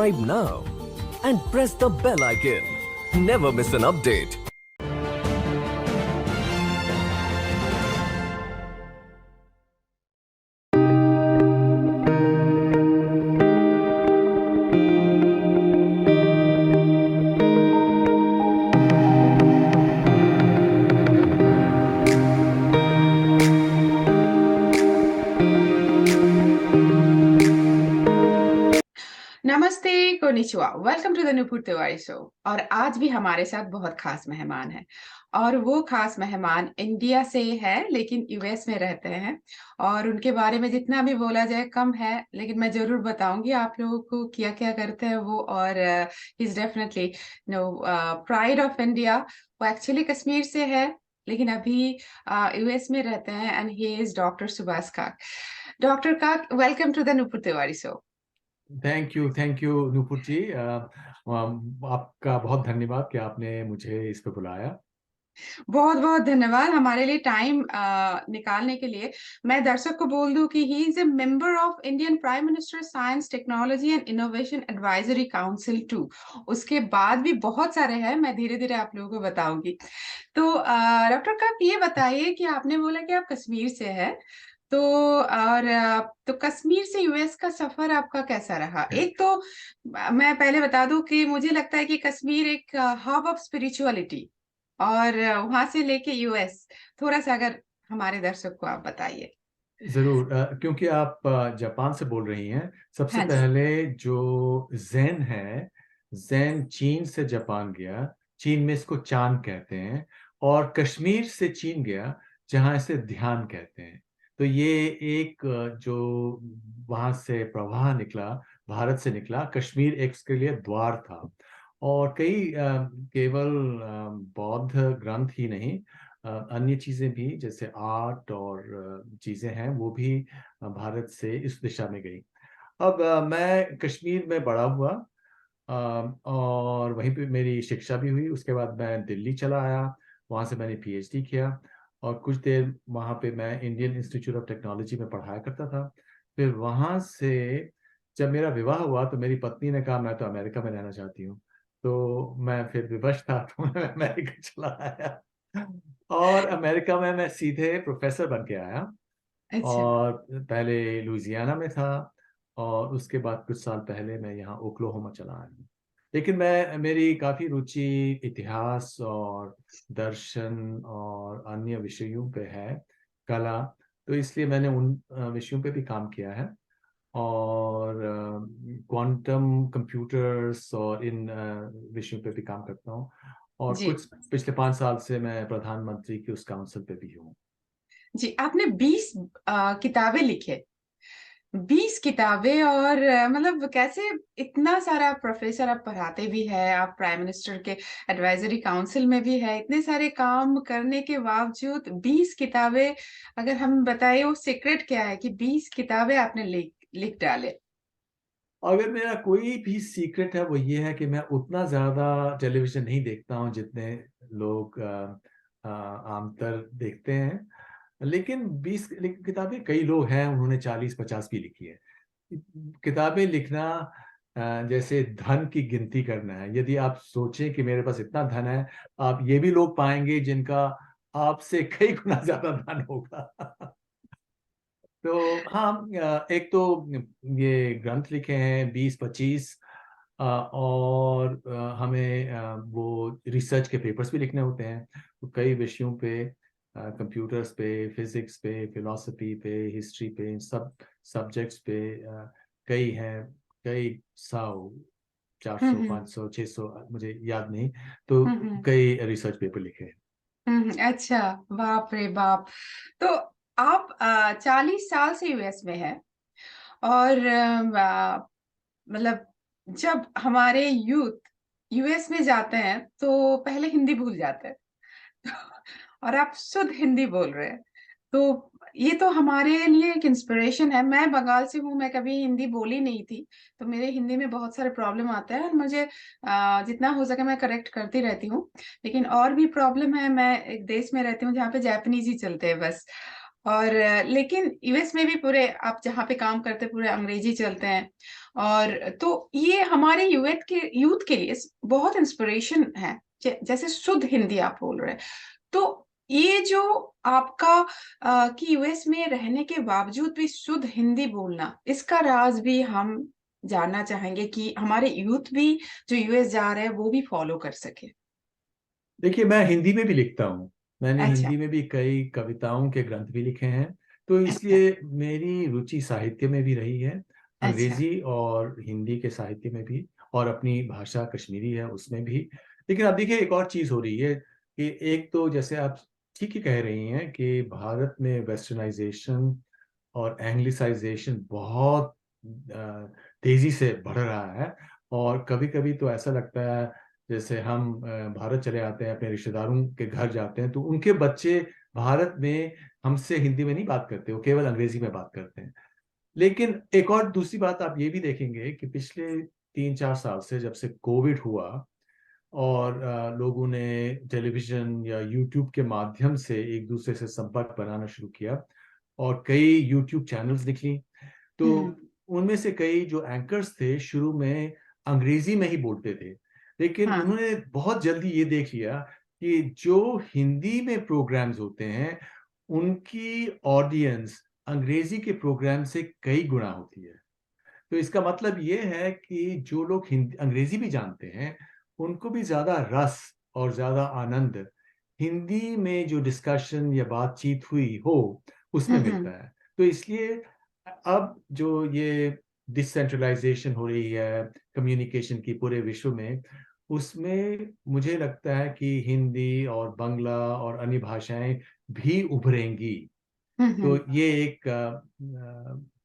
subscribe now and press the bell icon. Never miss an update. नमस्ते, कोनिचिवा, welcome to the Nupur Tiwari show. और आज भी हमारे साथ बहुत खास मेहमान है और वो खास मेहमान इंडिया से है लेकिन यूएस में रहते हैं और उनके बारे में जितना भी बोला जाए कम है, लेकिन मैं जरूर बताऊंगी आप लोगों को क्या क्या करते हैं वो। और is definitely no pride of India. वो एक्चुअली कश्मीर से है लेकिन अभी यूएस में रहते हैं and he is doctor Subhash Kak. Doctor Kak, welcome to the Nupur Tiwari show. Thank you Nupur ji. आपका बहुत धन्यवाद कि आपने मुझे इस पे बुलाया। बहुत बहुत धन्यवाद हमारे लिए टाइम निकालने के लिए। मैं दर्शक को बोल दूं कि he is a member of Indian prime minister science technology and innovation advisory council 2। उसके बाद भी बहुत सारे हैं, मैं धीरे धीरे आप लोगों को बताऊंगी। तो डॉक्टर का ये बताइए कि आपने बोला कि आप कश्मीर से है, तो और तो कश्मीर से यूएस का सफर आपका कैसा रहा? एक तो मैं पहले बता दूं कि मुझे लगता है कि कश्मीर एक हब ऑफ स्पिरिचुअलिटी और वहां से लेके यूएस, थोड़ा सा अगर हमारे दर्शक को आप बताइए। जरूर। क्योंकि आप जापान से बोल रही हैं, सबसे हाँ जी। पहले जो ज़ेन है, ज़ेन चीन से जापान गया। चीन में इसको चान कहते हैं। और कश्मीर से चीन गया, जहाँ इसे ध्यान कहते हैं। तो ये एक जो वहां से प्रवाह निकला, भारत से निकला, कश्मीर एक उसके लिए द्वार था। और कई केवल बौद्ध ग्रंथ ही नहीं, अन्य चीजें भी जैसे आर्ट और चीजें हैं, वो भी भारत से इस दिशा में गई। अब मैं कश्मीर में बड़ा हुआ, और वहीं पे मेरी शिक्षा भी हुई। उसके बाद मैं दिल्ली चला आया, वहाँ से मैंने पीएचडी किया। और कुछ देर वहाँ पे मैं इंडियन इंस्टीट्यूट ऑफ टेक्नोलॉजी में पढ़ाया करता था। फिर वहाँ से जब मेरा विवाह हुआ तो मेरी पत्नी ने कहा मैं तो अमेरिका में रहना चाहती हूँ। तो मैं फिर विवश था, तो मैं अमेरिका चला आया। और अमेरिका में मैं सीधे प्रोफेसर बन के आया। अच्छा। और पहले लुइसियाना में था, और उसके बाद कुछ साल पहले मैं यहाँ ओक्लाहोमा चला आया। लेकिन मैं मेरी काफ़ी रुचि इतिहास और दर्शन और अन्य विषयों पे है, कला। तो इसलिए मैंने उन विषयों पे भी काम किया है। और क्वांटम कंप्यूटर्स और इन विषयों पे भी काम करता हूँ। और जी। कुछ पिछले 5 साल से मैं प्रधानमंत्री की उस काउंसिल पे भी हूँ। जी, आपने 20 किताबें लिखे, 20 किताबें। और मतलब कैसे इतना सारा? प्रोफेसर आप पढ़ाते भी है, आप प्राइम मिनिस्टर के एडवाइजरी काउंसिल में भी है, इतने सारे काम करने के बावजूद 20 किताबें। अगर हम बताए वो सीक्रेट क्या है कि 20 किताबें आपने लिख लिख डाले? अगर मेरा कोई भी सीक्रेट है, वो ये है कि मैं उतना ज्यादा टेलीविजन नहीं देखता हूँ जितने लोग आमतर देखते हैं। लेकिन 20 किताबें, कई लोग हैं उन्होंने 40-50 भी लिखी है। किताबें लिखना जैसे धन की गिनती करना है। यदि आप सोचें कि मेरे पास इतना धन है, आप ये भी लोग पाएंगे जिनका आपसे कई गुना ज्यादा धन होगा। तो हाँ, एक तो ये ग्रंथ लिखे हैं 20-25। और हमें वो रिसर्च के पेपर्स भी लिखने होते हैं, तो कई विषयों पे, कंप्यूटर्स पे, फिजिक्स पे, फिलॉसफी पे, हिस्ट्री पे, इन सब सब्जेक्ट्स पे कई हैं। कई 100, 400, हम्म 500, 600, मुझे याद नहीं। तो हम्म कई रिसर्च पेपर लिखे हैं। अच्छा। बाप रे बाप। तो आप 40 साल से यूएस में है और मतलब जब हमारे यूथ यूएस में जाते हैं तो पहले हिंदी भूल जाते हैं। और आप शुद्ध हिंदी बोल रहे हैं, तो ये तो हमारे लिए एक इंस्पिरेशन है। मैं बंगाल से हूँ, मैं कभी हिंदी बोली नहीं थी, तो मेरे हिंदी में बहुत सारे प्रॉब्लम आते हैं और मुझे जितना हो सके मैं करेक्ट करती रहती हूँ। लेकिन और भी प्रॉब्लम है, मैं एक देश में रहती हूँ जहाँ पे जापानीज ही चलते हैं बस। और लेकिन यूएस में भी पूरे आप जहाँ पे काम करते हैं पूरे अंग्रेजी चलते हैं। और तो ये हमारे यूथ के लिए बहुत इंस्पिरेशन है। जैसे शुद्ध हिंदी आप बोल रहे हैं, तो ये जो आपका कि यूएस में रहने के बावजूद भी शुद्ध हिंदी बोलना, इसका राज भी हम जानना चाहेंगे कि हमारे यूथ भी जो यूएस जा रहे हैं वो भी फॉलो कर सके। देखिए, मैं हिंदी में भी लिखता हूँ। मैंने अच्छा। हिंदी में भी कई कविताओं के ग्रंथ भी लिखे हैं। तो अच्छा। इसलिए मेरी रुचि साहित्य में भी रही है, अच्छा। अंग्रेजी और हिंदी के साहित्य में भी, और अपनी भाषा कश्मीरी है उसमें भी। लेकिन अब देखिए, एक और चीज़ हो रही है कि एक तो जैसे आप ठीक ही कह रही हैं कि भारत में वेस्टर्नाइजेशन और एंग्लिसाइजेशन बहुत तेजी से बढ़ रहा है। और कभी कभी तो ऐसा लगता है जैसे हम भारत चले आते हैं, अपने रिश्तेदारों के घर जाते हैं, तो उनके बच्चे भारत में हमसे हिंदी में नहीं बात करते, वो केवल अंग्रेजी में बात करते हैं। लेकिन एक और दूसरी बात आप ये भी देखेंगे कि पिछले 3-4 साल से जब से कोविड हुआ और लोगों ने टेलीविजन या यूट्यूब के माध्यम से एक दूसरे से संपर्क बनाना शुरू किया और कई यूट्यूब चैनल्स निकली, तो हम्म। उनमें से कई जो एंकर्स थे शुरू में अंग्रेजी में ही बोलते थे। लेकिन हाँ। उन्होंने बहुत जल्दी ये देख लिया कि जो हिंदी में प्रोग्राम्स होते हैं उनकी ऑडियंस अंग्रेजी के प्रोग्राम से कई गुना होती है। तो इसका मतलब ये है कि जो लोग हिंदी अंग्रेजी भी जानते हैं उनको भी ज्यादा रस और ज्यादा आनंद हिंदी में जो डिस्कशन या बातचीत हुई हो उसमें हम्म। मिलता है। तो इसलिए अब जो ये डिसेंट्रलाइजेशन हो रही है कम्युनिकेशन की पूरे विश्व में, उसमें मुझे लगता है कि हिंदी और बांग्ला और अन्य भाषाएं भी उभरेंगी। तो हम्म। ये एक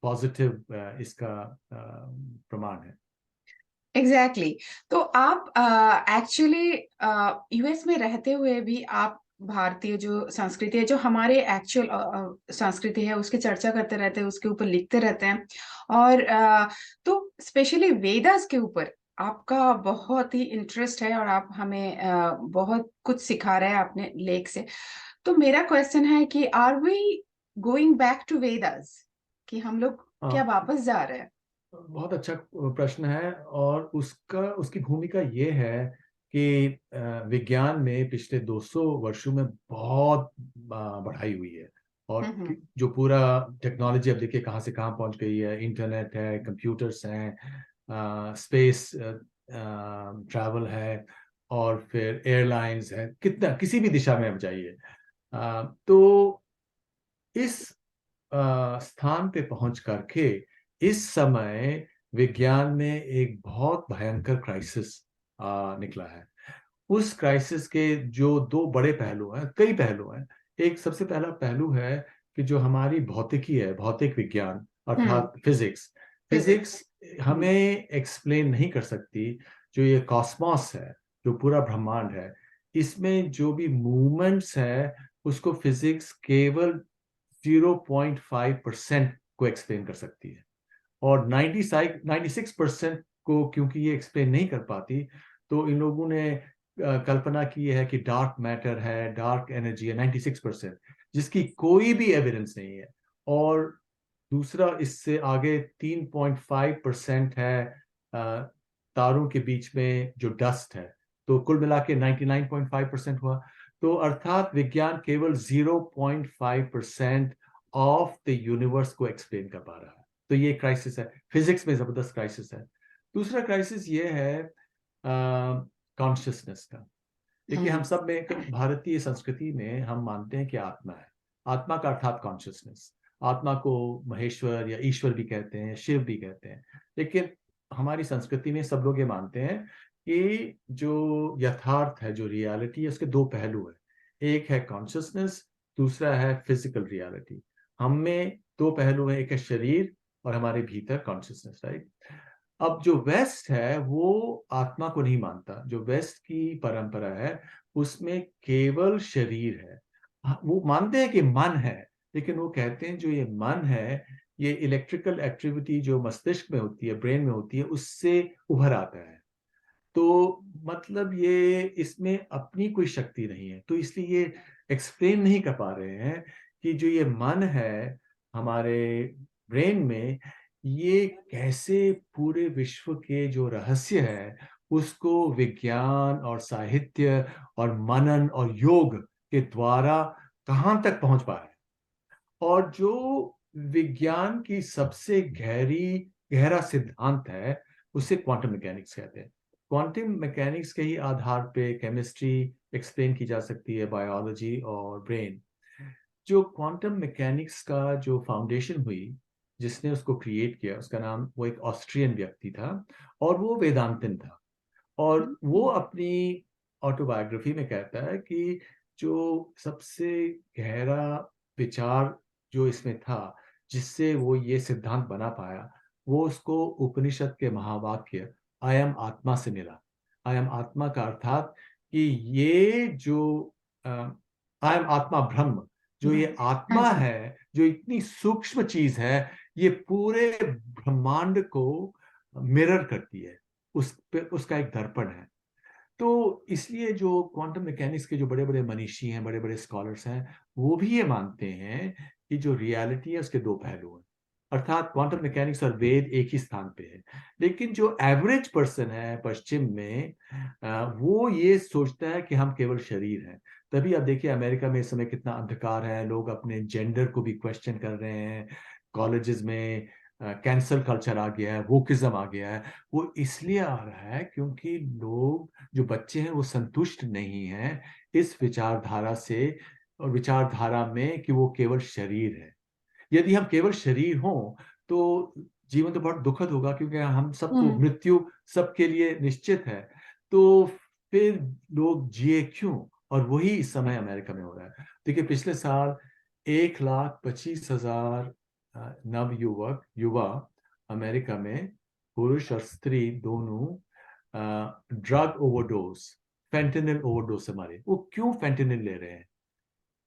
पॉजिटिव इसका प्रमाण है। Exactly exactly. तो आप एक्चुअली यूएस में रहते हुए भी आप भारतीय जो संस्कृति है, जो हमारे एक्चुअल संस्कृति है, उसकी चर्चा करते रहते हैं, उसके ऊपर लिखते रहते हैं। और तो स्पेशली वेदास के ऊपर आपका बहुत ही इंटरेस्ट है और आप हमें बहुत कुछ सिखा रहे हैं अपने लेख से। तो मेरा क्वेश्चन है कि are we going back to Vedas, कि हम लोग क्या हाँ, वापस जा रहे हैं? बहुत अच्छा प्रश्न है। और उसकी भूमिका ये है कि विज्ञान में पिछले 200 वर्षों में बहुत बढ़ाई हुई है। और हम्म। जो पूरा टेक्नोलॉजी अब देखिए कहाँ से कहाँ पहुंच गई है, इंटरनेट है, कंप्यूटर्स हैं, स्पेस ट्रैवल है, और फिर एयरलाइंस है, कितना किसी भी दिशा में आप जाइए। तो इस स्थान पे पहुंच करके इस समय विज्ञान में एक बहुत भयंकर क्राइसिस निकला है। उस क्राइसिस के जो दो बड़े पहलू हैं, कई पहलू हैं। एक सबसे पहला पहलू है कि जो हमारी भौतिकी है, भौतिक विज्ञान हम्म। अर्थात फिजिक्स, फिजिक्स। फिजिक्स हमें एक्सप्लेन नहीं कर सकती। जो ये कॉस्मॉस है, जो पूरा ब्रह्मांड है, इसमें जो भी मूवमेंट्स है उसको फिजिक्स केवल 0.5% को एक्सप्लेन कर सकती है। और 96% को क्योंकि ये एक्सप्लेन नहीं कर पाती, तो इन लोगों ने कल्पना की है कि डार्क मैटर है, डार्क एनर्जी है 96%, जिसकी कोई भी एविडेंस नहीं है। और दूसरा, इससे आगे 3.5% है तारों के बीच में जो डस्ट है। तो कुल मिला के 99.5% हुआ। तो अर्थात विज्ञान केवल 0.5% ऑफ द यूनिवर्स को एक्सप्लेन कर पा रहा है। तो ये क्राइसिस है, फिजिक्स में जबरदस्त क्राइसिस है। दूसरा क्राइसिस ये है कॉन्शियसनेस का। देखिए, हम हम्म। सब में भारतीय संस्कृति में हम मानते हैं कि आत्मा है। आत्मा का अर्थात कॉन्शियसनेस। आत्मा को महेश्वर या ईश्वर भी कहते हैं, शिव भी कहते हैं। लेकिन हमारी संस्कृति में सब लोग ये मानते हैं कि जो यथार्थ है, जो रियलिटी है, उसके दो पहलू है। एक है कॉन्शियसनेस, दूसरा है फिजिकल रियलिटी। हम में दो पहलू है, एक है शरीर और हमारे भीतर कॉन्शियसनेस, राइट। अब जो वेस्ट है वो आत्मा को नहीं मानता। जो वेस्ट की परंपरा है उसमें केवल शरीर है। वो मानते हैं कि मन है, लेकिन वो कहते हैं जो ये मन है, ये इलेक्ट्रिकल एक्टिविटी जो मस्तिष्क में होती है, ब्रेन में होती है, उससे उभर आता है। तो मतलब ये इसमें अपनी कोई शक्ति नहीं है। तो इसलिए ये एक्सप्लेन नहीं कर पा रहे हैं कि जो ये मन है हमारे ब्रेन में, ये कैसे पूरे विश्व के जो रहस्य है उसको विज्ञान और साहित्य और मनन और योग के द्वारा कहाँ तक पहुंच पा रहे हैं। और जो विज्ञान की सबसे गहरा सिद्धांत है उसे क्वांटम मैकेनिक्स कहते हैं। क्वांटम मैकेनिक्स के ही आधार पे केमिस्ट्री एक्सप्लेन की जा सकती है, बायोलॉजी और ब्रेन। जो क्वांटम मैकेनिक्स का जो फाउंडेशन हुई, जिसने उसको क्रिएट किया, उसका नाम, वो एक ऑस्ट्रियन व्यक्ति था और वो वेदांतिन था। और वो अपनी ऑटोबायोग्राफी में कहता है कि जो सबसे गहरा विचार जो इसमें था, जिससे वो ये सिद्धांत बना पाया, वो उसको उपनिषद के महावाक्य अयम आत्मा से मिला। अयम आत्मा का अर्थात कि ये जो अयम आत्मा ब्रह्म, जो ये हाँ आत्मा जी। है, जो इतनी सूक्ष्म चीज है, ये पूरे ब्रह्मांड को मिरर करती है, उस पे उसका एक दर्पण है। तो इसलिए जो क्वांटम मैकेनिक्स के जो बड़े बड़े मनीषी हैं, बड़े बड़े स्कॉलर्स हैं, वो भी ये मानते हैं कि जो रियलिटी है उसके दो पहलू हैं। अर्थात क्वांटम मैकेनिक्स और वेद एक ही स्थान पे है, लेकिन जो एवरेज पर्सन है पश्चिम में, वो ये सोचता है कि हम केवल शरीर हैं। तभी आप देखिए अमेरिका में इस समय कितना अंधकार है, लोग अपने जेंडर को भी क्वेश्चन कर रहे हैं, कॉलेजेस में कैंसल कल्चर आ गया है, वोकिज्म आ गया है। वो इसलिए आ रहा है क्योंकि लोग, जो बच्चे हैं, वो संतुष्ट नहीं हैं इस विचारधारा से, और विचारधारा में कि वो केवल शरीर है। यदि हम केवल शरीर हों तो जीवन तो बहुत दुखद होगा, क्योंकि हम सबको हम्म। मृत्यु सबके लिए निश्चित है। तो फिर लोग जिए क्यों? और वही इस समय अमेरिका में हो रहा है। देखिए पिछले साल 1,25,000 नव युवक युवा अमेरिका में, पुरुष और स्त्री दोनों, ड्रग ओवरडोज, फेंटेनिल ओवरडोज से मारे। वो क्यों फेंटेनिल ले रहे हैं?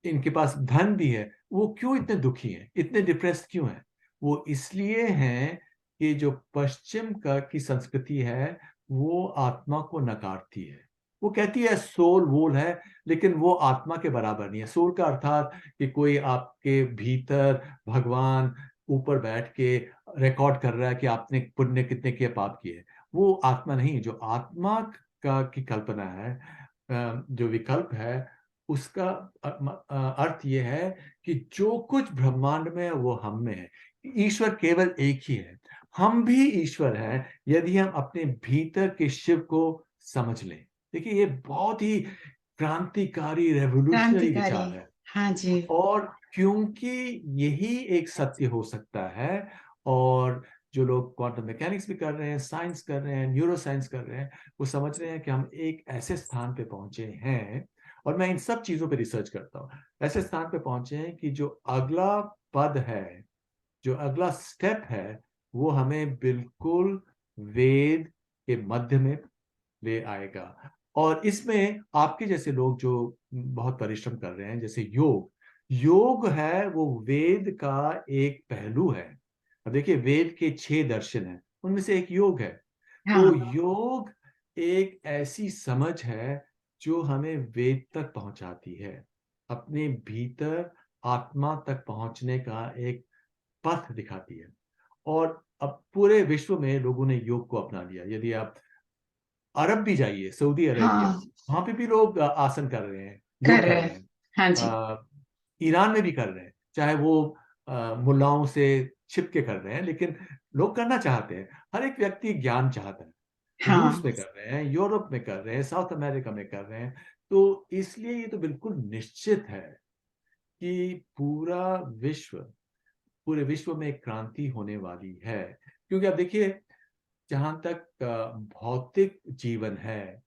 इनके पास धन भी है, वो क्यों इतने दुखी हैं, इतने डिप्रेस्ड क्यों हैं? वो इसलिए हैं कि जो पश्चिम का की संस्कृति है वो आत्मा को नकारती है। वो कहती है सोल वोल है, लेकिन वो आत्मा के बराबर नहीं है। सोल का अर्थात कि कोई आपके भीतर भगवान ऊपर बैठ के रिकॉर्ड कर रहा है कि आपने पुण्य कितने किए, पाप किए। वो आत्मा नहीं। जो आत्मा का की कल्पना है, जो विकल्प है, उसका अर्थ यह है कि जो कुछ ब्रह्मांड में है वो हम में है। ईश्वर केवल एक ही है। हम भी ईश्वर हैं यदि हम अपने भीतर के शिव को समझ लें। देखिए ये बहुत ही क्रांतिकारी, रेवोल्यूशनरी क्रांतिकारी। विचार है। हाँ जी। और क्योंकि यही एक सत्य हो सकता है, और जो लोग क्वांटम मैकेनिक्स भी कर रहे हैं, साइंस कर रहे हैं, न्यूरो साइंस कर रहे हैं, वो समझ रहे हैं कि हम एक ऐसे स्थान पे पहुंचे हैं। और मैं इन सब चीजों पे रिसर्च करता हूँ। ऐसे स्थान पे पहुंचे हैं कि जो अगला पद है, जो अगला स्टेप है, वो हमें बिल्कुल वेद के मध्य में ले आएगा। और इसमें आपके जैसे लोग जो बहुत परिश्रम कर रहे हैं, जैसे योग, योग है वो वेद का एक पहलू है। अब देखिए वेद के 6 दर्शन हैं, उनमें से एक योग है। तो हाँ। योग एक ऐसी समझ है जो हमें वेद तक पहुंचाती है, अपने भीतर आत्मा तक पहुंचने का एक पथ दिखाती है। और अब पूरे विश्व में लोगों ने योग को अपना लिया। यदि आप अरब भी जाइए, सऊदी अरेबिया, हाँ। वहां पे भी लोग आसन कर रहे हैं, योग कर कर रहे रहे हैं। हैं। हाँ जी। ईरान में भी कर रहे हैं, चाहे वो मुल्लाओं से छिप के कर रहे हैं, लेकिन लोग करना चाहते हैं। हर एक व्यक्ति ज्ञान चाहता है। रूस हाँ। में कर रहे हैं, यूरोप में कर रहे हैं, साउथ अमेरिका में कर रहे हैं। तो इसलिए ये तो बिल्कुल निश्चित है कि पूरे विश्व में एक क्रांति होने वाली है। क्योंकि आप देखिए, जहां तक भौतिक जीवन है,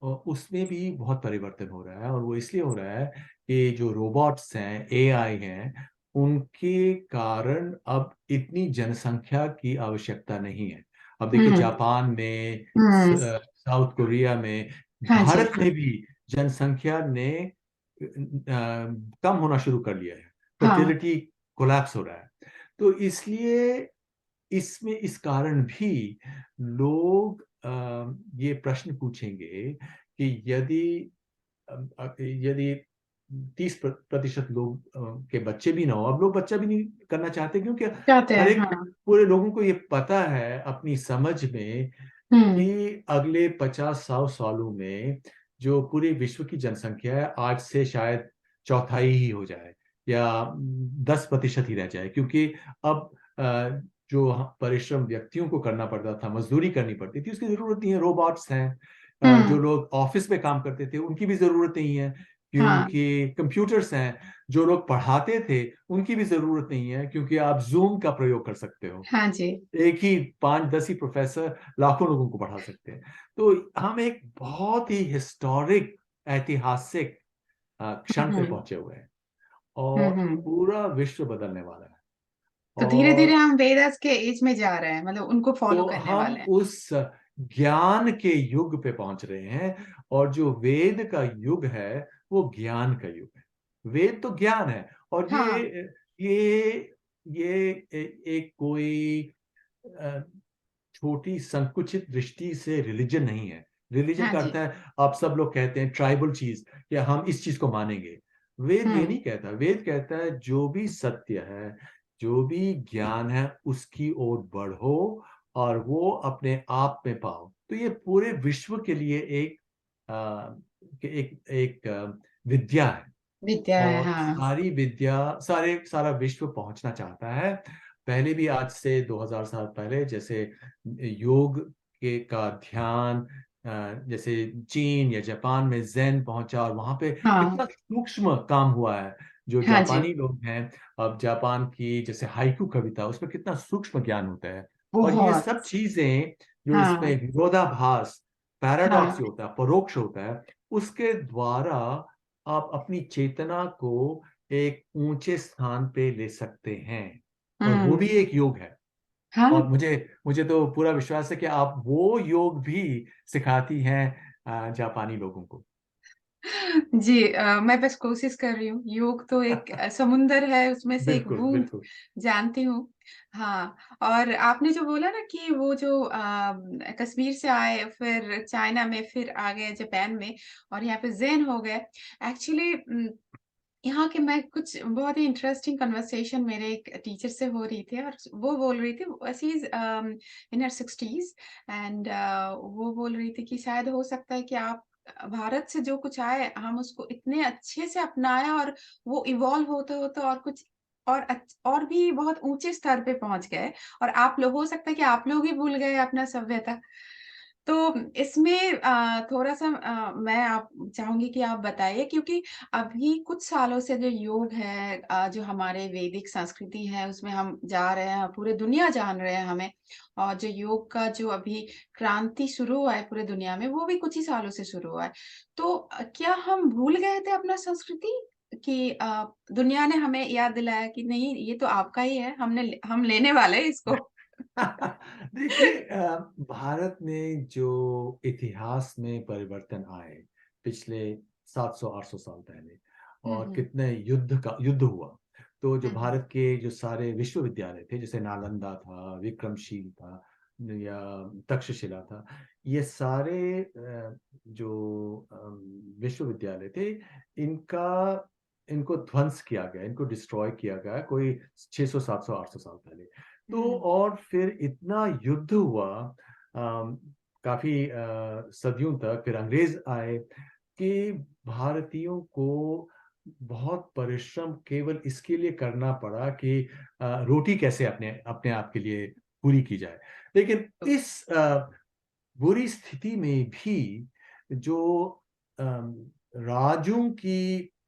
उसमें भी बहुत परिवर्तन हो रहा है। और वो इसलिए हो रहा है कि जो रोबोट्स हैं, एआई हैं, उनके कारण अब इतनी जनसंख्या की आवश्यकता नहीं है। अब देखिए हम्म। जापान में, हम्म। साउथ कोरिया में, हाँ जी। भारत में भी जनसंख्या ने कम होना शुरू कर लिया है। हाँ। फर्टिलिटी कोलैप्स हो रहा है। तो इसलिए इसमें इस कारण भी लोग ये प्रश्न पूछेंगे कि यदि 30% लोग के बच्चे भी ना हो। अब लोग बच्चा भी नहीं करना चाहते, क्योंकि चाहते हर हैं, एक हाँ। पूरे लोगों को ये पता है अपनी समझ में हम्म। कि अगले 50-100 सालों में जो पूरे विश्व की जनसंख्या है, आज से शायद चौथाई ही हो जाए या 10% ही रह जाए, क्योंकि अब जो परिश्रम व्यक्तियों को करना पड़ता था, मजदूरी करनी पड़ती थी, उसकी जरूरत नहीं है। रोबोट्स हैं। जो हम्म। लोग ऑफिस में काम करते थे उनकी भी जरूरत नहीं है, हाँ। क्योंकि कंप्यूटर्स हैं। जो लोग पढ़ाते थे उनकी भी जरूरत नहीं है, क्योंकि आप जूम का प्रयोग कर सकते हो। हाँ जी। एक ही 5-10 ही प्रोफेसर लाखों लोगों को पढ़ा सकते हैं। तो हम एक बहुत ही हिस्टोरिक, ऐतिहासिक क्षण पे हम्म। पहुंचे हुए हैं, और हम्म। पूरा विश्व बदलने वाला है। तो धीरे धीरे और हम वेदास के एज में जा रहे हैं, मतलब उनको फॉलो तो करने हम वाले हैं। उस ज्ञान के युग पे पहुंच रहे हैं, और जो वेद का युग है वो ज्ञान का युग है। वेद तो ज्ञान है, और हाँ। एक कोई अ, छोटी संकुचित दृष्टि से रिलीजन नहीं है। रिलीजन हाँ का अर्थ जी। है, आप सब लोग कहते हैं ट्राइबल चीज, या हम इस चीज को मानेंगे। वेद ये हम्म। नहीं कहता। वेद कहता है जो भी सत्य है, जो भी ज्ञान है, उसकी ओर बढ़ो और वो अपने आप में पाओ। तो ये पूरे विश्व के लिए एक विद्या है, विद्या है, और हाँ। सारा विश्व पहुंचना चाहता है। पहले भी, आज से 2000 साल पहले, जैसे योग के का ध्यान, जैसे चीन या जापान में ज़ेन पहुंचा, और वहां पे हाँ। कितना सूक्ष्म काम हुआ है। जो हाँ जी। जापानी लोग हैं, अब जापान की जैसे हाइकू कविता, उसमें कितना सूक्ष्म ज्ञान होता है। और ये बहुत। सब चीजें जो इसमें हाँ। विरोधाभास, पैराडॉक्स हाँ। जो होता है, परोक्ष होता है, उसके द्वारा आप अपनी चेतना को एक ऊंचे स्थान पे ले सकते हैं। और वो भी हम्म। एक योग है। हाँ। और मुझे मुझे तो पूरा विश्वास है कि आप वो योग भी सिखाती हैं जापानी लोगों को। जी, मैं बस कोशिश कर रही हूँ। योग तो एक समुंदर है, उसमें से एक बिल्कुल, बूंद बिल्कुल। जानती हूँ। हाँ। और आपने जो बोला ना कि वो जो कश्मीर से आए, फिर चाइना में, फिर आ गए जापान में, और यहाँ पे ज़ेन हो गए। एक्चुअली यहाँ के मैं कुछ बहुत ही इंटरेस्टिंग कन्वर्सेशन मेरे एक टीचर से हो रही थी, और वो बोल रही थी, she is in her 60s, and वो बोल रही थी कि शायद हो सकता है कि आप भारत से जो कुछ आए, हम उसको इतने अच्छे से अपनाया, और वो इवॉल्व होते होते और कुछ और भी बहुत ऊंचे स्तर पे पहुंच गए, और आप लोग, हो सकता है कि आप लोग ही भूल गए अपना सभ्यता। तो इसमें थोड़ा-सा मैं आप चाहूँगी कि आप बताइए, क्योंकि अभी कुछ सालों से जो योग है, जो हमारे वैदिक संस्कृति है, उसमें हम जा रहे हैं, पूरे दुनिया जान रहे हैं हमें। और जो योग का जो अभी क्रांति शुरू हुआ है पूरे दुनिया में, वो भी कुछ ही सालों से शुरू हुआ है। तो क्या हम भूल गए थे अपना संस्कृति, कि दुनिया ने हमें याद दिलाया कि नहीं, ये तो आपका ही है, हम लेने वाले हैं इसको? देखिए, भारत में जो इतिहास में परिवर्तन आए पिछले 700-800 साल पहले, हुँ, और हुँ। कितने युद्ध हुआ। तो जो हुँ, हुँ। भारत के जो सारे विश्वविद्यालय थे, जैसे नालंदा था, विक्रमशील था, या तक्षशिला था, ये सारे जो विश्वविद्यालय थे, इनका इनको ध्वंस किया गया, इनको डिस्ट्रॉय किया गया, कोई 600, 700, 800 साल पहले। तो हुँ। और फिर इतना युद्ध हुआ, काफी सदियों तक। फिर अंग्रेज आए, कि भारतीयों को बहुत परिश्रम केवल इसके लिए करना पड़ा कि रोटी कैसे अपने अपने आप के लिए पूरी की जाए। लेकिन इस बुरी स्थिति में भी जो अम,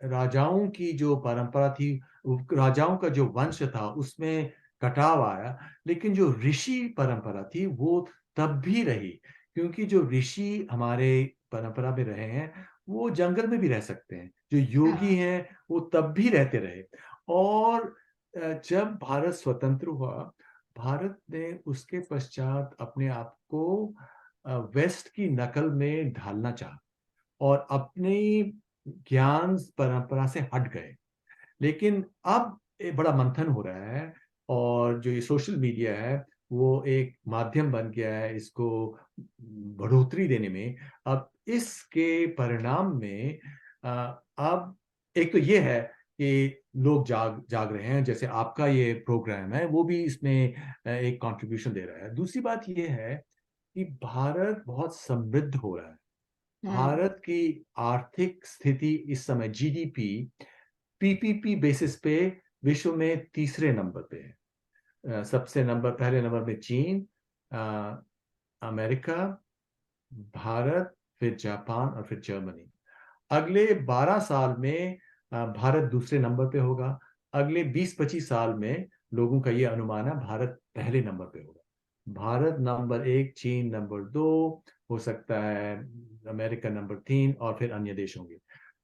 राजाओं की जो परंपरा थी, राजाओं का जो वंश था, उसमें कटाव आया। लेकिन जो ऋषि परंपरा थी वो तब भी रही, क्योंकि जो ऋषि हमारे परंपरा में रहे हैं, वो जंगल में भी रह सकते हैं। जो योगी हाँ। हैं वो तब भी रहते रहे। और जब भारत स्वतंत्र हुआ, भारत ने उसके पश्चात अपने आप को वेस्ट की नकल में ढालना चाहा, और अपनी ज्ञान परंपरा से हट गए। लेकिन अब एक बड़ा मंथन हो रहा है, और जो ये सोशल मीडिया है वो एक माध्यम बन गया है इसको बढ़ोतरी देने में। अब इसके परिणाम में अब एक तो ये है कि लोग जाग रहे हैं, जैसे आपका ये प्रोग्राम है वो भी इसमें एक कंट्रीब्यूशन दे रहा है। दूसरी बात ये है कि भारत बहुत समृद्ध हो रहा है। भारत की आर्थिक स्थिति इस समय जीडीपी पीपीपी बेसिस पे विश्व में तीसरे नंबर पे है। पहले नंबर में चीन, अमेरिका, भारत, फिर जापान और फिर जर्मनी। अगले 12 साल में भारत दूसरे नंबर पे होगा। अगले 20-25 साल में लोगों का ये अनुमान है भारत पहले नंबर पे होगा। भारत नंबर 1, चीन नंबर 2, हो सकता है अमेरिका नंबर 3 और फिर अन्य देश होंगे।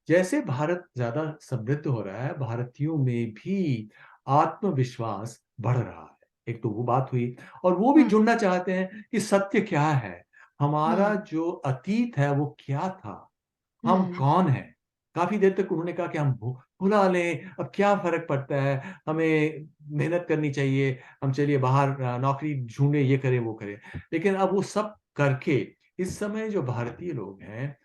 जैसे भारत ज्यादा समृद्ध हो रहा है, भारतीयों में भी आत्मविश्वास बढ़ रहा है। एक तो वो बात हुई, और वो भी जुड़ना चाहते हैं कि सत्य क्या है, हमारा जो अतीत है वो क्या था, हम कौन हैं। काफी देर तक उन्होंने कहा कि हम भुला लें, अब क्या फर्क पड़ता है, हमें मेहनत करनी चाहिए, हम चलिए बाहर नौकरी ढूंढे, ये करें वो करें। लेकिन अब वो सब करके इस समय जो भारतीय लोग हैं,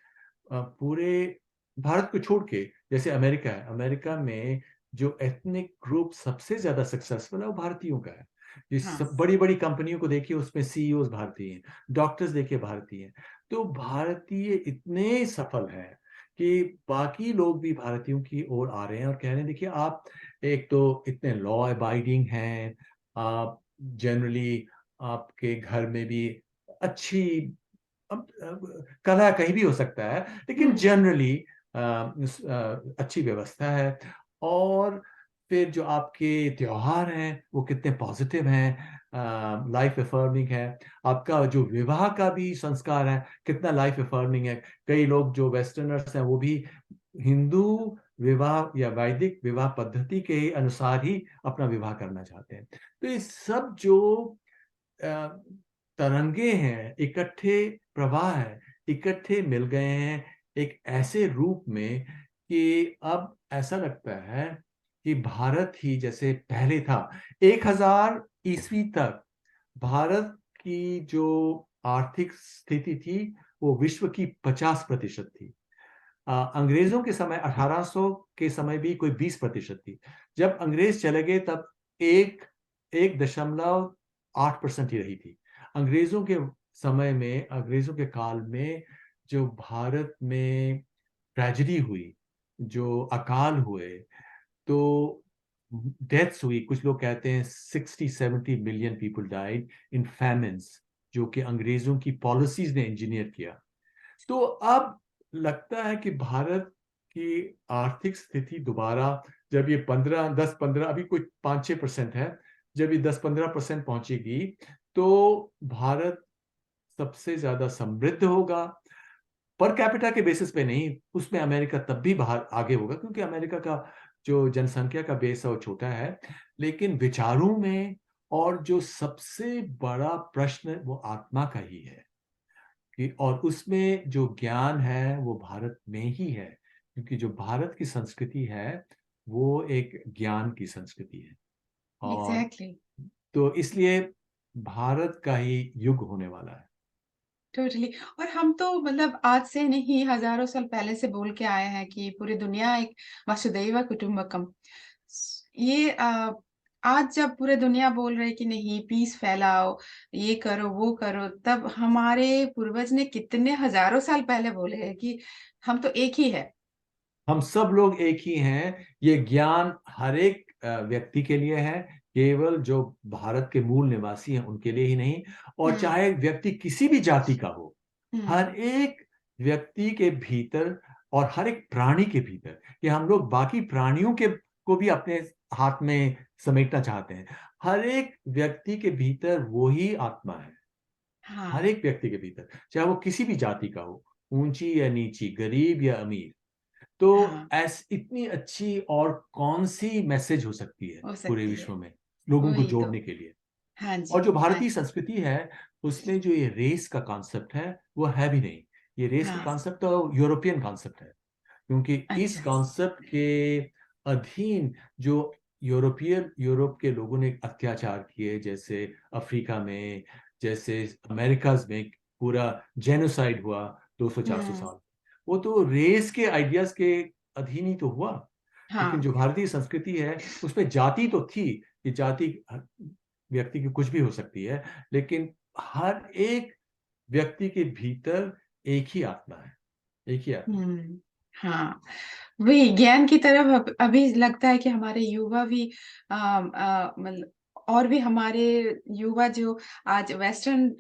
पूरे भारत को छोड़ के, जैसे अमेरिका है, अमेरिका में जो एथनिक ग्रुप सबसे ज्यादा सक्सेसफुल है वो भारतीयों का है। जिस सब बड़ी बड़ी कंपनियों को देखिए उसमें सीईओ भारतीय हैं, डॉक्टर्स देखिए भारतीय हैं। तो भारतीय इतने सफल हैं कि बाकी लोग भी भारतीयों की ओर आ रहे हैं और कह रहे हैं देखिए आप एक तो इतने लॉ अबाइडिंग हैं, आप जनरली आपके घर में भी अच्छी, अब कला कहीं भी हो सकता है, लेकिन जनरली अच्छी व्यवस्था है। और फिर जो आपके त्योहार हैं वो कितने पॉजिटिव हैं, लाइफ अफर्मिंग है। आपका जो विवाह का भी संस्कार है कितना लाइफ अफर्मिंग है। कई लोग जो वेस्टर्नर्स हैं वो भी हिंदू विवाह या वैदिक विवाह पद्धति के अनुसार ही अपना विवाह करना चाहते हैं। तो ये सब जो तरंगे हैं, इकट्ठे प्रवाह है, इकट्ठे मिल गए हैं एक ऐसे रूप में कि अब ऐसा लगता है कि भारत ही जैसे पहले था। 1000 ईस्वी तक भारत की जो आर्थिक स्थिति थी वो विश्व की 50% थी। अंग्रेजों के समय 1800 के समय भी कोई 20% थी। जब अंग्रेज चले गए तब 1.8% ही रही थी। अंग्रेजों के समय में, अंग्रेजों के काल में जो भारत में ट्रेजेडी हुई, जो अकाल हुए, तो डेथ्स हुई, कुछ लोग कहते हैं 60-70 million people died in famines, जो कि अंग्रेजों की पॉलिसीज ने इंजीनियर किया। तो अब लगता है कि भारत की आर्थिक स्थिति दोबारा, जब ये 10-15, अभी कोई 5-6% है, जब ये 10-15% पहुंचेगी तो भारत सबसे ज्यादा समृद्ध होगा। पर कैपिटा के बेसिस पे नहीं, उसमें अमेरिका तब भी बाहर आगे होगा क्योंकि अमेरिका का जो जनसंख्या का बेस है वो छोटा है। लेकिन विचारों में, और जो सबसे बड़ा प्रश्न वो आत्मा का ही है कि, और उसमें जो ज्ञान है वो भारत में ही है, क्योंकि जो भारत की संस्कृति है वो एक ज्ञान की संस्कृति है। और एग्जैक्टली। तो इसलिए भारत का ही युग होने वाला है। टोटली। और हम तो मतलब आज से नहीं, हजारों साल पहले से बोल के आए हैं कि पूरी दुनिया एक वसुधैव कुटुंबकम। ये आज जब पूरे दुनिया बोल रहे कि नहीं पीस फैलाओ, ये करो वो करो, तब हमारे पूर्वज ने कितने हजारों साल पहले बोले हैं कि हम तो एक ही है। हम सब लोग एक ही हैं। ये ज्ञान हर एक व्यक्ति के लिए है, केवल जो भारत के मूल निवासी हैं उनके लिए ही नहीं। और हम्म। चाहे व्यक्ति किसी भी जाति का हो, हम्म। हर एक व्यक्ति के भीतर और हर एक प्राणी के भीतर, कि हम लोग बाकी प्राणियों के को भी अपने हाथ में समेटना चाहते हैं, हर एक व्यक्ति के भीतर वो ही आत्मा है। हर हाँ। एक व्यक्ति के भीतर, चाहे वो किसी भी जाति का हो, ऊंची या नीची, गरीब या अमीर। तो हाँ, इतनी अच्छी और कौन सी मैसेज हो सकती है हो पूरे सकती है। विश्व में लोगों को वही तो। जोड़ने के लिए। हाँ और जी। जो हाँ भारतीय जी। संस्कृति है उसमें जो ये रेस का कॉन्सेप्ट है वो है भी नहीं। ये रेस का हाँ। कॉन्सेप्ट तो यूरोपियन कॉन्सेप्ट है, क्योंकि इस अच्छा। कॉन्सेप्ट के अधीन जो यूरोप के लोगों ने अत्याचार किए, जैसे अफ्रीका में, जैसे अमेरिकाज में पूरा जेनोसाइड हुआ 200-400 हम्म। साल, वो तो रेस के आइडियाज के अधीन ही तो हुआ। लेकिन जो हाँ। भारतीय संस्कृति है उसमें जाति तो थी, कि जाति व्यक्ति की कुछ भी हो सकती है, लेकिन हर एक व्यक्ति के भीतर एक ही आत्मा है, एक ही आत्मा। हाँ, वही ज्ञान की तरफ अभी लगता है कि हमारे युवा भी मतलब और भी हमारे युवा जो आज वेस्टर्न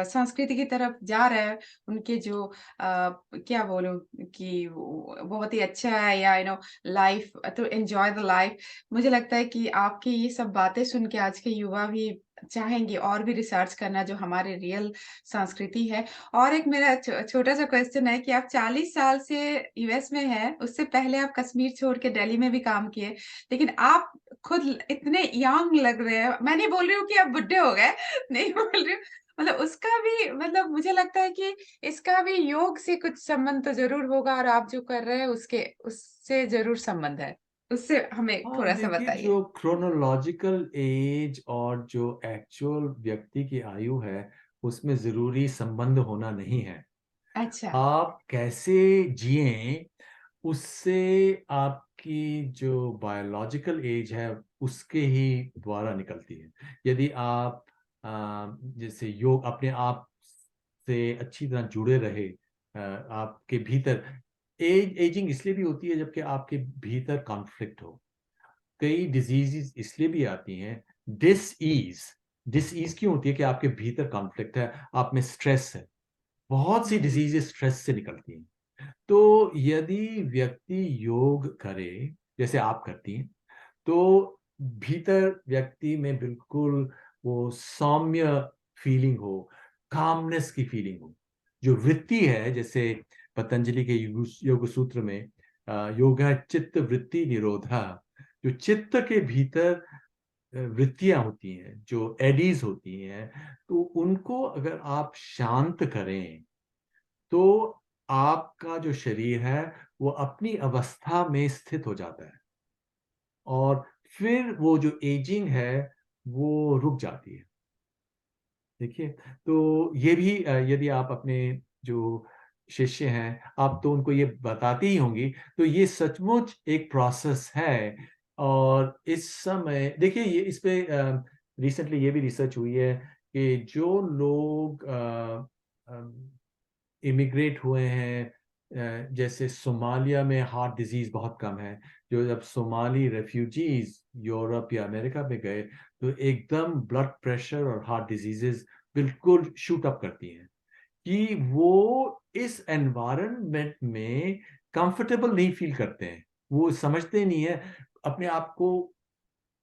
संस्कृति की तरफ जा रहे हैं, उनके जो क्या बोलूं कि बहुत ही अच्छा है, या लाइफ तो एंजॉय द लाइफ। मुझे लगता है कि आपकी ये सब बातें सुन के आज के युवा भी चाहेंगे और भी रिसर्च करना जो हमारे रियल संस्कृति है। और एक मेरा छोटा सा क्वेश्चन है कि आप 40 साल से यूएस में हैं, उससे पहले आप कश्मीर छोड़ के दिल्ली में भी काम किए, लेकिन आप खुद इतने यंग लग रहे हैं। मैं नहीं बोल रही हूँ कि आप बुढ़े हो गए, नहीं बोल रही हूँ, मतलब उसका भी मतलब मुझे लगता है कि इसका भी योग से कुछ संबंध तो जरूर होगा, और आप जो कर रहे हैं उसके उससे जरूर संबंध है, उससे हमें हाँ थोड़ा सा देखिए, बताइए। जो क्रोनोलॉजिकल एज और जो एक्चुअल व्यक्ति की आयु है उसमें जरूरी संबंध होना नहीं है। अच्छा। आप कैसे जिए उससे आपकी जो बायोलॉजिकल एज है उसके ही द्वारा निकलती है। यदि आप जैसे योग अपने आप से अच्छी तरह जुड़े रहे, आपके भीतर एजिंग इसलिए भी होती है जबकि आपके भीतर कॉन्फ्लिक्ट हो। कई डिजीजेस इसलिए भी आती हैं, डिस ईज क्यों होती है? कि आपके भीतर कॉन्फ्लिक्ट है, आप में स्ट्रेस है। बहुत सी हम्म। डिजीजेस स्ट्रेस से निकलती हैं। तो यदि व्यक्ति योग करे जैसे आप करती हैं, तो भीतर व्यक्ति में बिल्कुल वो सौम्य फीलिंग हो, कामनेस की फीलिंग हो। जो वृत्ति है, जैसे पतंजलि के योग सूत्र में योगा चित्त वृत्ति निरोधा, जो चित्त के भीतर वृत्तियां होती हैं, जो एडीज होती हैं, तो उनको अगर आप शांत करें तो आपका जो शरीर है वो अपनी अवस्था में स्थित हो जाता है, और फिर वो जो एजिंग है वो रुक जाती है। देखिए, तो ये भी यदि आप अपने जो शिष्य हैं आप तो उनको ये बताती ही होंगी, तो ये सचमुच एक प्रोसेस है। और इस समय देखिए, ये इस पे रिसेंटली ये भी रिसर्च हुई है कि जो लोग इमिग्रेट हुए हैं, जैसे सोमालिया में हार्ट डिजीज बहुत कम है। जो जब सोमाली रेफ्यूजीज यूरोप या अमेरिका में गए तो एकदम ब्लड प्रेशर और हार्ट डिजीजेस बिल्कुल शूट अप करती हैं, कि वो इस एनवायरनमेंट में कंफर्टेबल नहीं फील करते हैं। वो समझते नहीं है, अपने आप को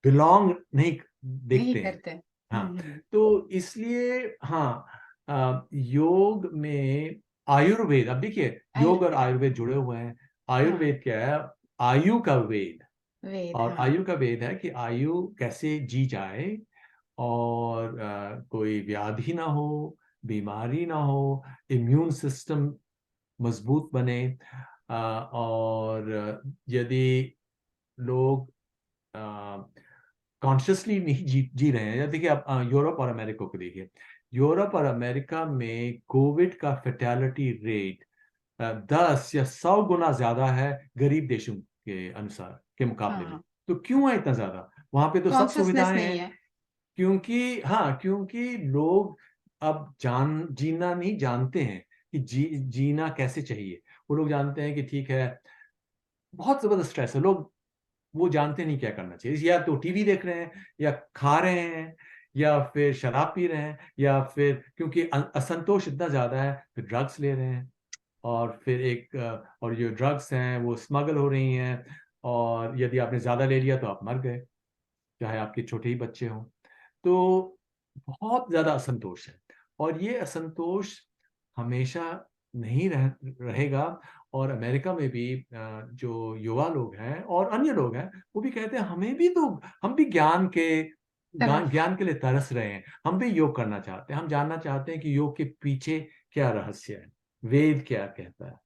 बिलोंग नहीं नहीं देखते हैं। करते। हाँ, तो इसलिए हाँ, योग में आयुर्वेद, अब देखिए योग और आयुर्वेद। आयुर्वेद जुड़े हुए हैं। हाँ। आयुर्वेद क्या है? आयु का वेद। वेद। और हाँ। आयु का वेद है कि आयु कैसे जी जाए, और कोई व्याधि ना हो, बीमारी ना हो, इम्यून सिस्टम मजबूत बने। और यदि लोग कॉन्शियसली नहीं जी रहे हैं, या देखिए आप यूरोप और अमेरिका को देखिए। यूरोप और अमेरिका में कोविड का फेटेलिटी रेट 10 या 100 गुना ज्यादा है गरीब देशों के अनुसार के मुकाबले में। हाँ। तो क्यों है इतना ज्यादा? वहां पे तो सब कॉन्शसनेस सुविधाएं नहीं हैं। है। क्योंकि हाँ, क्योंकि लोग अब जीना नहीं जानते हैं कि जीना कैसे चाहिए। वो लोग जानते हैं कि ठीक है, बहुत जबरदस्त स्ट्रेस है, लोग वो जानते नहीं क्या करना चाहिए। या तो टीवी देख रहे हैं, या खा रहे हैं, या फिर शराब पी रहे हैं, या फिर क्योंकि असंतोष इतना ज्यादा है फिर ड्रग्स ले रहे हैं। और फिर और जो ड्रग्स हैं वो स्मगल हो रही हैं, और यदि आपने ज्यादा ले लिया तो आप मर गए, चाहे आपके छोटे ही बच्चे हों। तो बहुत ज्यादा असंतोष है, और ये असंतोष हमेशा नहीं रहेगा। और अमेरिका में भी जो युवा लोग हैं और अन्य लोग हैं वो भी कहते हैं हमें भी तो, हम भी तरफ। ज्ञान के लिए तरस रहे हैं, हम भी योग करना चाहते हैं, हम जानना चाहते हैं कि योग के पीछे क्या रहस्य है, वेद क्या कहता है।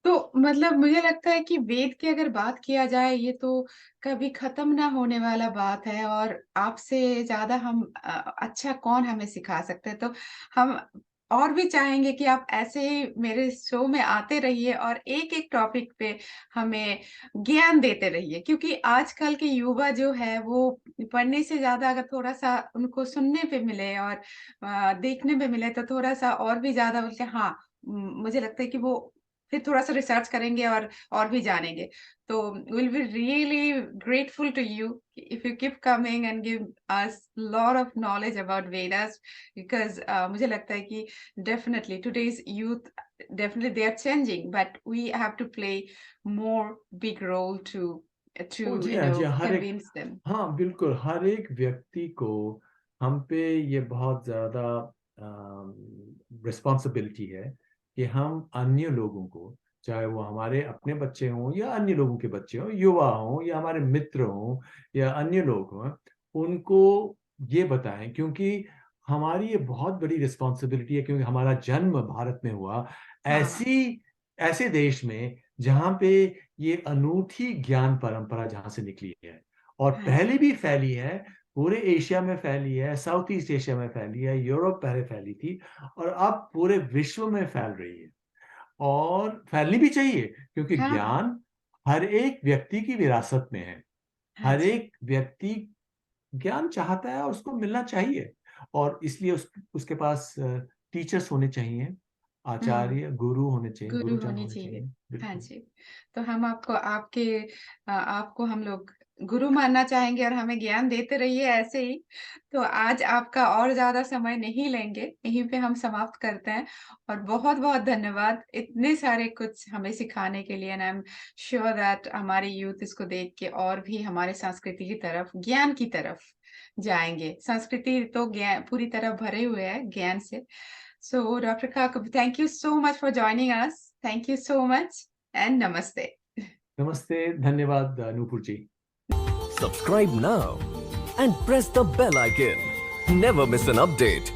तो मतलब मुझे लगता है कि वेद की अगर बात किया जाए, ये तो कभी खत्म ना होने वाला बात है, और आपसे ज्यादा हम अच्छा कौन हमें सिखा सकते हैं। तो हम और भी चाहेंगे कि आप ऐसे ही मेरे शो में आते रहिए और एक-एक टॉपिक पे हमें ज्ञान देते रहिए, क्योंकि आजकल के युवा जो है वो पढ़ने से ज़्यादा अगर थोड़ा-सा उनको सुनने पे मिले और देखने पे मिले तो थोड़ा-सा और भी ज़्यादा बोलते हैं हाँ, मुझे लगता है कि वो फिर थोड़ा-सा रिसर्च करेंगे और भी जानेंगे। तो we'll be really grateful to you if you keep coming and give us lot of knowledge about Vedas, because मुझे लगता है कि definitely today's youth, definitely they are changing, but we have to play more big role to O ji you हाँ know जी हाँ, हर एक, convince them. हाँ बिल्कुल, हर एक व्यक्ति को हम पे ये बहुत ज्यादा रिस्पॉन्सिबिलिटी है कि हम अन्य लोगों को, चाहे वो हमारे अपने बच्चे हों या अन्य लोगों के बच्चे हों, युवा हों या हमारे मित्र हों या अन्य लोग हों, उनको ये बताएं, क्योंकि हमारी ये बहुत बड़ी रिस्पॉन्सिबिलिटी है, क्योंकि हमारा जन्म भारत में हुआ हाँ, ऐसे देश में जहाँ पे ये अनूठी ज्ञान परंपरा जहाँ से निकली है और हाँ जी, पहले भी फैली है, पूरे एशिया में फैली है, साउथ ईस्ट एशिया में फैली है, यूरोप पहले फैली थी और अब पूरे विश्व में फैल रही है और फैलनी भी चाहिए, क्योंकि हाँ, ज्ञान हर एक व्यक्ति की विरासत में है। हाँ हर जी, एक व्यक्ति ज्ञान चाहता है और उसको मिलना चाहिए, और इसलिए उसके पास टीचर्स होने चाहिए, हुँ। आचार्य गुरु होने चाहिए, गुरु गुरुजन होनी होने चाहिए। चाहिए। हाँ बिल्कुल। जी। तो हम आपको हम लोग गुरु मानना चाहेंगे और हमें ज्ञान देते रहिए ऐसे ही। तो आज आपका और ज़्यादा समय नहीं लेंगे, यहीं पे हम समाप्त करते हैं और बहुत-बहुत धन्यवाद इतने सारे कुछ हमें सिखाने के लिए, and I am sure that हमारे यूथ इसको देख के और भी हमारे संस्कृति की तरफ, ज्ञान की तरफ जाएँगे। संस्कृति तो पूरी तरह भरे हुए हैं ज्ञान से। So, Dr. Kakub, thank you so much for joining us. Thank you so much and namaste. नमस्ते, धन्यवाद नूपुर जी। Subscribe now and press the bell icon. Never miss an update.